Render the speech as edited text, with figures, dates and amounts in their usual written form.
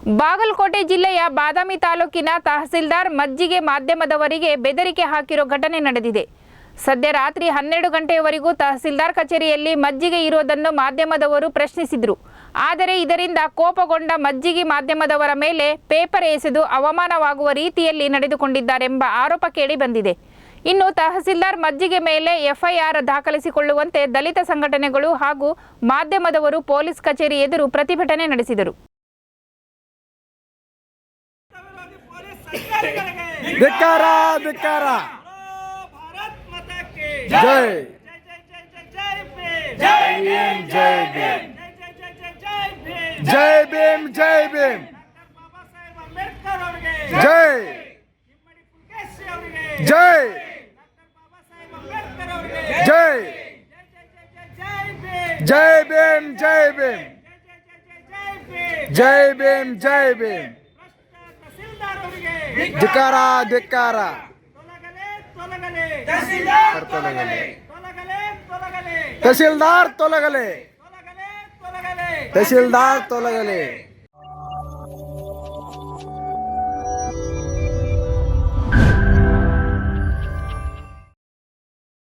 ಬಾಗಲಕೋಟೆ ಜಿಲ್ಲೆಯ ಬಾದಾಮಿ ತಾಲೂಕಿನ ತಹಸೀಲ್ದಾರ್ ಮಜ್ಜಿಗೆ ಮಾಧ್ಯಮದವರಿಗೆ ಬೆದರಿಕೆ ಹಾಕಿರೋ ಘಟನೆ ನಡೆದಿದೆ. ಸದ್ಯ ರಾತ್ರಿ 12 ಗಂಟೆಯವರೆಗೂ ತಹಸೀಲ್ದಾರ್ ಕಚೇರಿಯಲ್ಲಿ ಮಜ್ಜಿಗೆ ಇರೋದನ್ನು ಮಾಧ್ಯಮದವರು ಪ್ರಶ್ನಿಸಿದರು. ಆದರೆ ಇದರಿಂದ ಕೋಪಗೊಂಡ ಮಜ್ಜಿಗೆ ಮಾಧ್ಯಮದವರ ಮೇಲೆ ಪೇಪರ್ ಎಸೆದು ಅವಮಾನವಾಗುವ ರೀತಿಯಲ್ಲಿ ನಡೆದುಕೊಂಡಿದ್ದಾರೆಂಬ ಆರೋಪ ಕೇಳಿ ಬಂದಿದೆ. ಇನ್ನು ತಹಸೀಲ್ದಾರ್ ಮಜ್ಜಿಗೆ ಮೇಲೆ ಎಫ್ಐಆರ್ ದಾಖಲಿಸಿಕೊಳ್ಳುವಂತೆ ದಲಿತ ಸಂಘಟನೆಗಳು ಹಾಗೂ ಮಾಧ್ಯಮದವರು ಪೊಲೀಸ್ ಕಚೇರಿ ಎದುರು ಪ್ರತಿಭಟನೆ ನಡೆಸಿದರು. ಧಿಕ್ಕಾರ ಧಿಕ್ಕಾರ. ಜೈ ಜೈ ಭೀಮ್ ಜೈ ಭೀಮ್ ಜೈ ಭೀಮ್ ಜೈ ಭೀಮ್ ಜೈ ಜೈ ಜೈ ಜೈ ಭೀಮ್ ಜೈ ಭೀಮ್ ಜೈ ಭೀಮ್ ಜೈ ಭೀಮ್. ಧಿಕ್ಕಾರ ಧಿಕ್ಕಾರ. ತಹಸೀಲ್ದಾರ್ ತೊಲಗಲೆ. ತಹಸೀಲ್ದಾರ್ ತೊಲಗಲೆ.